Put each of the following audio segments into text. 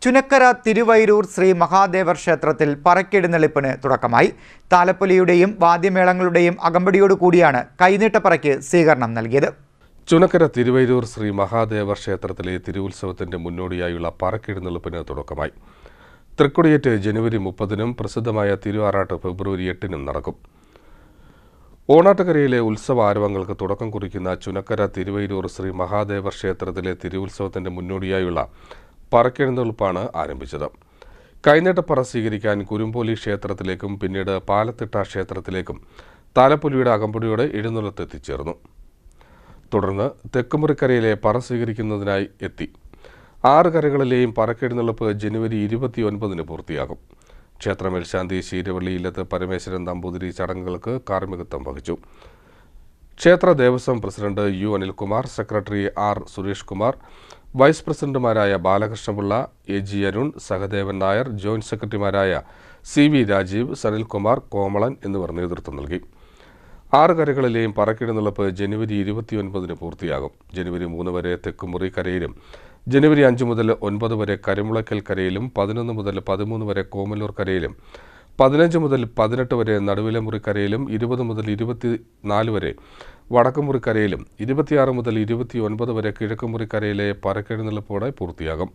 ചുനക്കര തിരുവൈരൂർ ശ്രീ മഹാദേവർ ക്ഷേത്രത്തിൽ പറക്കെഴുന്നള്ളിപ്പിന് തുടക്കമായി. താലപ്പൊലിയുടെയും വാദ്യമേളങ്ങളുടെയും അകമ്പടിയോടു കൂടിയാണ് കൈനീട്ടപ്പറയ്ക്ക് സ്വീകരണം നൽകിയത്. ചുനക്കര തിരുവൈരൂർ ശ്രീ മഹാദേവർ ക്ഷേത്രത്തിലെ തിരുവുത്സവത്തിന്റെ മുന്നോടിയായുള്ള പറക്കെഴുന്നള്ളിപ്പിന് തുടക്കമായി. തൃക്കൊടിയേറ്റ് ജനുവരി 30-നും പ്രസിദ്ധമായ തിരുവാറാട്ട് ഫെബ്രുവരി 8-നും നടക്കും. ഓണാട്ടുകരയിലെ ഉത്സവ ആരവങ്ങൾക്ക് തുടക്കം കുറിക്കുന്ന ചുനക്കര തിരുവൈരൂർ ശ്രീ മഹാദേവർ ക്ഷേത്രത്തിലെ തിരുവുത്സവത്തിന്റെ മുന്നോടിയായുള്ള പറക്കെഴുന്നള്ളിപ്പാണ് ആരംഭിച്ചത്. കൈനീട്ടപ്പറ സ്വീകരിക്കാൻ കുരുമ്പോലി ക്ഷേത്രത്തിലേക്കും പിന്നീട് പാലത്തിട്ട ക്ഷേത്രത്തിലേക്കും താലപ്പൊലിയുടെ അകമ്പടിയോടെ എഴുന്നള്ളത്ത് എത്തിച്ചേർന്നു. തുടർന്ന് തെക്കുമുറിക്കരയിലെ പറ സ്വീകരിക്കുന്നതിനായി എത്തി. 6 കരകളിലെയും പറക്കെഴുന്നള്ളിപ്പ് ജനുവരി 29-ന് പൂർത്തിയാകും. ക്ഷേത്ര മേൽശാന്തി ശീരവള്ളി ഇല്ലത്ത് പരമേശ്വരൻ നമ്പൂതിരി ചടങ്ങുകൾക്ക് കാർമ്മികത്വം വഹിച്ചു. ക്ഷേത്ര ദേവസ്വം president U Anilkumar, secretary R Suresh Kumar, vice പ്രസിഡന്റുമാരായ Balakrishnapillai, A G Arun, Sahadevan Nair, joint സെക്രട്ടറിമാരായ സി വി രാജീവ്, സനിൽകുമാർ, കോമളൻ എന്നിവർ നേതൃത്വം നൽകി. 6 കരകളിലെയും പറക്കെഴുന്നള്ളിപ്പ് ജനുവരി 29-ന് പൂർത്തിയാകും. ജനുവരി 3 വരെ തെക്കുമുറി കരയിലും, ജനുവരി 5 മുതൽ 9 വരെ കരിമുളയ്ക്കൽ കരയിലും, 11 മുതൽ 13 വരെ കോമലൂർ കരയിലും, 15 മുതൽ 18 വരെ നടുവിലമുറിക്കരയിലും, 20 മുതൽ 24 വരെ വടക്കുമുറിക്കരയിലും, 26 മുതൽ 29 വരെ കിഴക്കുമുറിക്കരയിലെ പറക്കെഴുന്നള്ളിപ്പോടെ പൂർത്തിയാകും.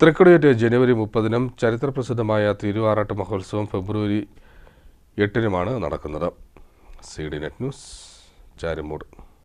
തൃക്കൊടിയേറ്റ് ജനുവരി 30-നും ചരിത്രപ്രസിദ്ധമായ തിരുവാറാട്ട് മഹോത്സവം ഫെബ്രുവരി 8-നുമാണ് നടക്കുന്നത്. CDNet news, Charummood.